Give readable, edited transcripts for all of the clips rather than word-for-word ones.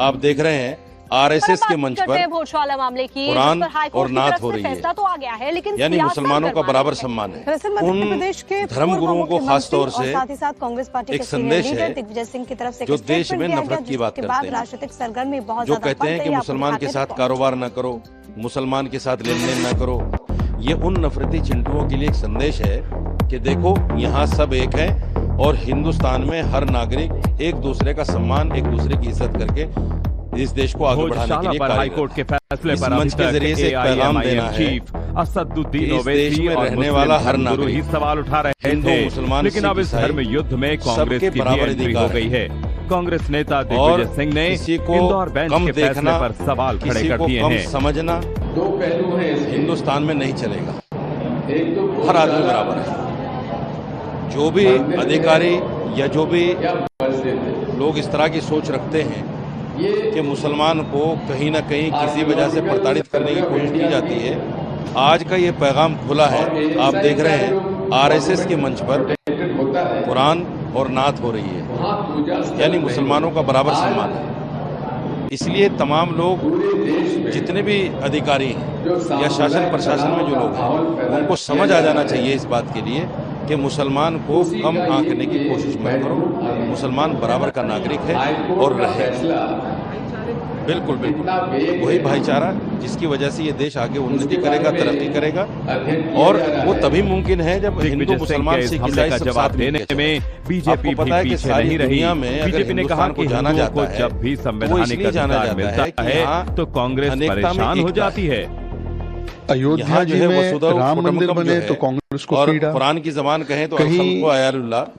आप देख रहे हैं आरएसएस के मंच पर भोजशाला मामले की कुरान और नात हो रही है, तो आ गया है, लेकिन यानी मुसलमानों का बराबर सम्मान है। उन धर्म गुरुओं को खास तौर से साथ ही साथ कांग्रेस पार्टी एक संदेश है दिग्विजय सिंह की तरफ से जो देश में नफरत की बात करते हैं, राजनीतिक सरगर्मी बहुत जो कहते हैं कि मुसलमान के साथ कारोबार न करो, मुसलमान के साथ लेन देन न करो। ये उन नफरती चिंटुओं के लिए एक संदेश है कि देखो यहाँ सब एक है और हिंदुस्तान में हर नागरिक एक दूसरे का सम्मान, एक दूसरे की इज्जत करके इस देश को आगे बढ़ाने के लिए हाईकोर्ट के फैसले पर मंच के जरिए से एक पैगाम देना है। असदुद्दीन इस देश में रहने वाला हर नागरिक ही सवाल उठा रहे थे, मुसलमान, लेकिन अब इस धर्म युद्ध में कांग्रेस की भी एंट्री हो गई है। कांग्रेस नेता दिग्विजय सिंह ने इंदौर बेंच के फैसले पर सवाल खड़े कर दिए हैं। समझना दो पहलू हैं, हिंदुस्तान में नहीं चलेगा। हर आदमी बराबर है। जो भी अधिकारी या जो भी लोग इस तरह की सोच रखते हैं कि मुसलमान को कहीं ना कहीं किसी वजह से प्रताड़ित करने की कोशिश की जाती है, आज का ये पैगाम खुला है। आप देख रहे हैं आरएसएस के मंच पर कुरान और नात हो रही है, यानी मुसलमानों का बराबर सम्मान है। इसलिए तमाम लोग, जितने भी अधिकारी हैं या शासन प्रशासन में जो लोग हैं, उनको समझ आ जाना चाहिए इस बात के लिए कि मुसलमान को कम आंकने की कोशिश मत करो। मुसलमान बराबर का नागरिक है और रहे। बिल्कुल बिल्कुल वही भाईचारा जिसकी वजह से ये देश आगे उन्नति करेगा, तरक्की करेगा, और वो तभी मुमकिन है जब हिंदू मुसलमान सिख ईसाई सब जवाब देने में बीजेपी पता है कि सारी दुनिया में बीजेपी ने कहा कि जाना जाता है, जब भी संवैधानिक अधिकार मिलता है तो कांग्रेस परेशान हो जाती है। अयोध्या जी में राम मंदिर बने तो कांग्रेस को पीड़ा, कुरान की जबान कहें तो कहीं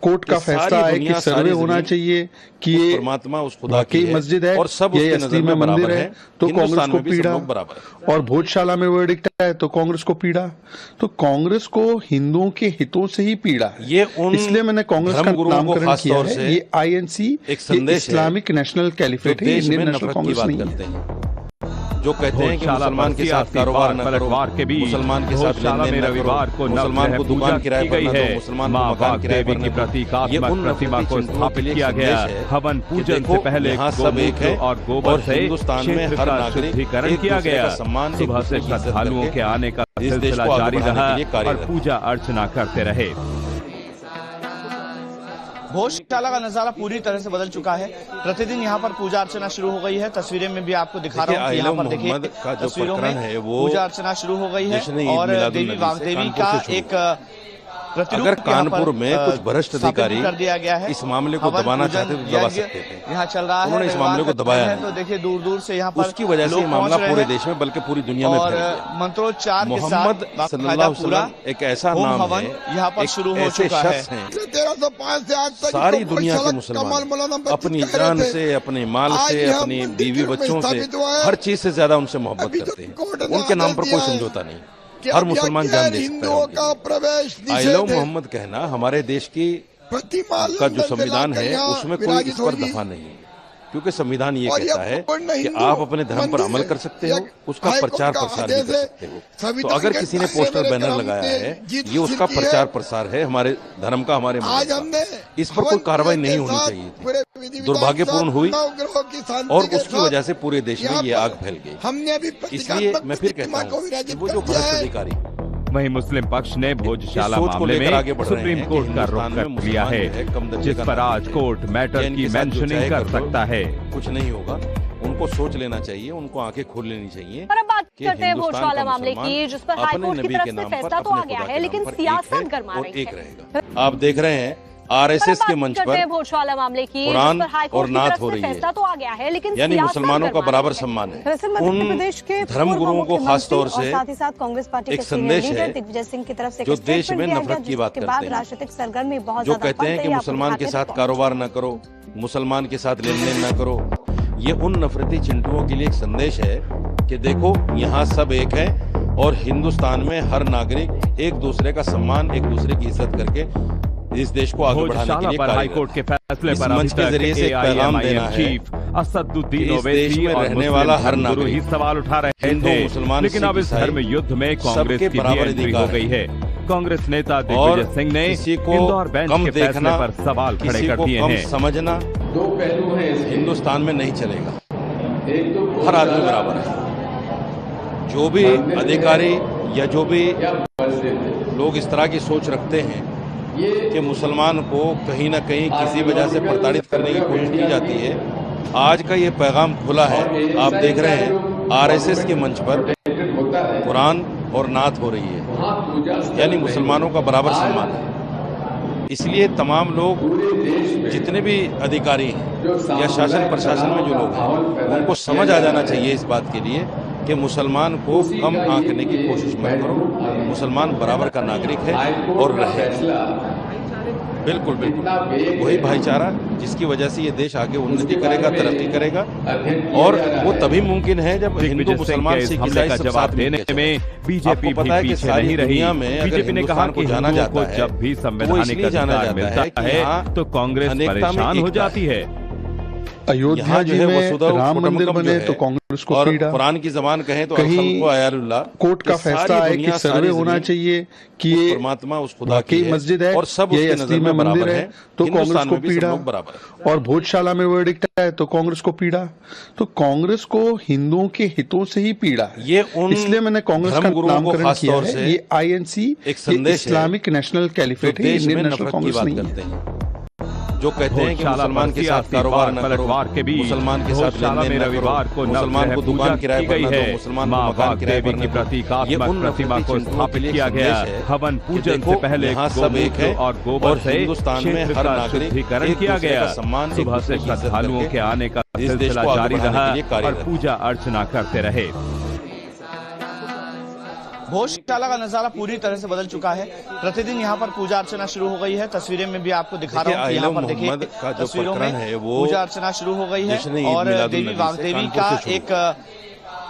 कोर्ट का फैसला है कि सर्वे होना चाहिए कि ये परमात्मा उस खुदा की मस्जिद है, और सब ये असली में मंदिर है, तो कांग्रेस को पीड़ा। बराबर और भोजशाला में वर्डिक्ट है तो कांग्रेस को पीड़ा। तो कांग्रेस को हिंदुओं के हितों से ही पीड़ा है। ये इसलिए मैंने कांग्रेस का नामकरण किया है। ये INC इस्लामिक नेशनल कैलिफेट है, इंडियन नेशनल कांग्रेस नहीं है। जो कहते हैं कि मुसलमान के साथ कारोबार न करो, मुसलमान के साथ लेन देन न करो, मुसलमान को दुकान किराए पर न दो, मुसलमान को मकान किराए पर न दो, ये उन प्रतिमा को स्थापित किया गया। हवन पूजन से पहले यहाँ सब एक है और गोबर से हिंदुस्तान में हर नागरिक शुद्धिकरण किया गया। सम्मान, सुबह से श्रद्धालुओं के आने का सिलसिला जारी रहा और पूजा अर्चना करते रहे। भोजशाला का नजारा पूरी तरह से बदल चुका है। प्रतिदिन यहाँ पर पूजा अर्चना शुरू हो गई है। तस्वीरें में भी आपको दिखा रहा हूँ कि यहाँ पर देखिए तस्वीरों में पूजा अर्चना शुरू हो गई है और देवी वाग्देवी का एक अगर कानपुर में कुछ भ्रष्ट अधिकारी कर दिया गया है, इस मामले को दबाना चाहते तो दबा सकते थे। यहाँ चल रहा है, उन्होंने इस मामले को दबाया है, तो देखिए दूर दूर से यहाँ पर उसकी वजह से ये मामला पूरे देश में बल्कि पूरी दुनिया में फैल गया। मंत्रोच्चार के मोहम्मद सल्लल्लाहु अलैहि वसल्लम एक ऐसा नाम है, यहाँ पर शुरू हो चुका है। सारी दुनिया के मुसलमान अपनी जान से, अपने माल से, अपनी बीवी बच्चों से, हर चीज से ज्यादा उनसे मोहब्बत करते हैं। उनके नाम पर कोई समझौता नहीं। हर मुसलमान जान दे सकता है। आई लव मोहम्मद कहना हमारे देश की का जो संविधान है उसमें कोई इस पर दफा नहीं है, क्योंकि संविधान ये कहता है कि आप अपने धर्म पर अमल कर सकते हो, उसका प्रचार प्रसार भी कर सकते हो। तो अगर किसी ने पोस्टर बैनर लगाया है, ये उसका प्रचार प्रसार है हमारे धर्म का, हमारे इस पर कोई कार्रवाई नहीं होनी चाहिए। दुर्भाग्यपूर्ण हुई और उसकी वजह से पूरे देश में ये आग फैल गई। इसलिए मैं फिर कहता हूँ कि वो जो भ्रष्ट अधिकारी, वहीं मुस्लिम पक्ष ने भोजशाला मामले में सुप्रीम कोर्ट का रुख कर लिया है, जिस पर आज कोर्ट मैटर की मेंशनिंग कर सकता है। कुछ नहीं होगा, उनको सोच लेना चाहिए, उनको आंखें खोल लेनी चाहिए। और अब बात करते हैं भोजशाला मामले की, जिस पर हाईकोर्ट की तरफ से फैसला तो आ गया है, लेकिन सियासत गरमा रही है। आप देख रहे हैं आरएसएस के मंच पर भोजशाला मामले की कुरान और नात हो रही है, तो आ गया है, लेकिन यानी मुसलमानों का बराबर सम्मान है। उन धर्म गुरुओं को खास तौर से साथ ही साथ कांग्रेस पार्टी एक संदेश है दिग्विजय सिंह की तरफ से जो देश में नफरत की बात करते हैं, राजनीतिक सरगर्मी बहुत, जो कहते हैं कि मुसलमान के साथ कारोबार न करो, मुसलमान के साथ लेन देन न करो। ये उन नफरती चिंटुओं के लिए एक संदेश है कि देखो यहाँ सब एक है और हिंदुस्तान में हर नागरिक एक दूसरे का सम्मान, एक दूसरे की इज्जत करके इस देश को आगे बढ़ाने के लिए हाईकोर्ट के फैसले पर मंच के जरिए से एक पैगाम देना है। असदुद्दीन इस देश में रहने वाला हर नागरिक ही सवाल उठा रहे थे, मुसलमान, लेकिन अब इस धर्म युद्ध में कांग्रेस की भी एंट्री हो गई है। कांग्रेस नेता दिग्विजय सिंह ने इंदौर बेंच के फैसले पर सवाल खड़े कर दिए हैं। समझना दो पहलू हैं, हिंदुस्तान में नहीं चलेगा। हर आदमी बराबर है। जो भी अधिकारी या जो भी लोग इस तरह की सोच रखते हैं कि मुसलमान को कहीं ना कहीं किसी वजह से प्रताड़ित करने की कोशिश की जाती है, आज का ये पैगाम खुला है। आप देख रहे हैं आरएसएस के मंच पर कुरान और नात हो रही है, यानी मुसलमानों का बराबर सम्मान है। इसलिए तमाम लोग, जितने भी अधिकारी हैं या शासन प्रशासन में जो लोग हैं, उनको समझ आ जाना चाहिए इस बात के लिए कि मुसलमान को कम आंकने की कोशिश मत करो। मुसलमान बराबर का नागरिक है और रहे। बिल्कुल बिल्कुल वही भाईचारा जिसकी वजह से ये देश आगे उन्नति करेगा, तरक्की करेगा, और वो तभी मुमकिन है जब हिंदू मुसलमान सिख ईसाई सब साथ देने में। बीजेपी पता है कि सारी नहीं रही। दुनिया में बीजेपी ने कहा कि जाना जाता है, जब भी संवैधानिक अधिकार मिलता है तो कांग्रेस परेशान हो जाती है। अयोध्या जी में राम मंदिर बने तो कांग्रेस को पीड़ा, कुरान की जबान कहें तो कहीं कोर्ट का फैसला है कि सर्वे होना चाहिए कि ये परमात्मा उस खुदा की मस्जिद है और सब ये असली में मंदिर है, तो कांग्रेस को पीड़ा। बराबर और भोजशाला में वर्डिक्ट है तो कांग्रेस को पीड़ा। तो कांग्रेस को हिंदुओं के हितों से ही पीड़ा है। ये इसलिए मैंने कांग्रेस का नामकरण किया है। ये INC इस्लामिक नेशनल कैलिफेट है, इंडियन नेशनल कांग्रेस नहीं है। जो कहते हैं कि मुसलमान के साथ कारोबार न करो, मुसलमान के साथ लेनदेन न करो, मुसलमान को दुकान किराए पर न दो, मुसलमान को मकान किराए पर न दो, ये उन प्रतिमा को स्थापित किया गया। हवन पूजन से पहले यहाँ सब एक है और गोबर से हिंदुस्तान में हर नागरिक शुद्धिकरण किया गया। सम्मान सुबह से श्रद्धालुओं के आने का सिलसिला जारी रहा और पूजा अर्चना करते रहे। भोजशाला का नजारा पूरी तरह से बदल चुका है। प्रतिदिन यहाँ पर पूजा अर्चना शुरू हो गई है। तस्वीरें में भी आपको दिखा रहा हूँ, यहाँ पर देखिए तस्वीरों में पूजा अर्चना शुरू हो गई है और देवी वाग्देवी का एक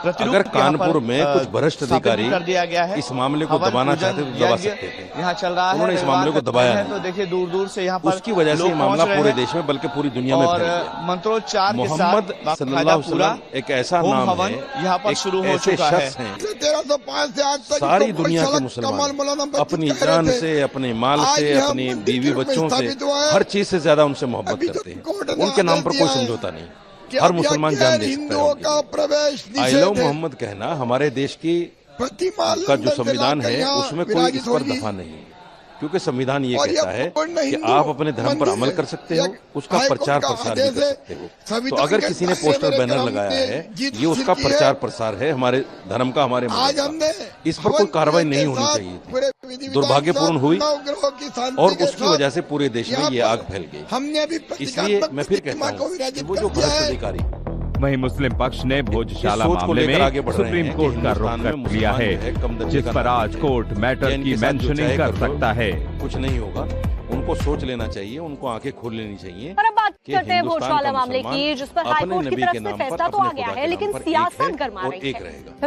अगर कानपुर में कुछ भ्रष्ट अधिकारी कर दिया गया है। इस मामले को दबाना चाहते तो दबा सकते थे। यहाँ चल रहा है, उन्होंने इस मामले को दबाया है। तो देखिए दूर दूर से यहाँ पर उसकी वजह से मामला पूरे देश में बल्कि पूरी दुनिया में और मंत्रोच्चार के साथ मोहम्मद सल्लल्लाहु अलैहि वसल्लम एक ऐसा नाम है, यहाँ पर शुरू हो चुका है। सारी दुनिया के मुसलमान अपनी जान से, अपने माल से, अपनी बीवी बच्चों से, हर चीज से ज्यादा उनसे मोहब्बत करते हैं। उनके नाम पर कोई समझौता नहीं। हर मुसलमान जान दे सकता है। आई लव मोहम्मद कहना हमारे देश की का जो संविधान है उसमें कोई इस पर दफा नहीं है, क्योंकि संविधान ये कहता है कि आप अपने धर्म पर अमल कर सकते हो, उसका प्रचार प्रसार भी कर सकते हो। तो अगर किसी ने पोस्टर बैनर लगाया है, ये उसका प्रचार प्रसार है हमारे धर्म का, हमारे इस पर कोई कार्रवाई नहीं होनी चाहिए थी। दुर्भाग्यपूर्ण हुई और उसकी वजह से पूरे देश में ये आग फैल गई। इसलिए मैं फिर कहता हूँ कि वो जो भ्रष्ट अधिकारी, वहीं मुस्लिम पक्ष ने भोजशाला मामले में सुप्रीम कोर्ट का रुख कर लिया है, जिस पर आज कोर्ट मैटर की मेंशनिंग कर सकता है। कुछ नहीं होगा, उनको सोच लेना चाहिए, उनको आंखें खोल लेनी चाहिए। और अब बात करते हैं भोजशाला मामले की, जिस पर हाईकोर्ट की तरफ से फैसला तो आ गया है, लेकिन सियासत गरमा रही है।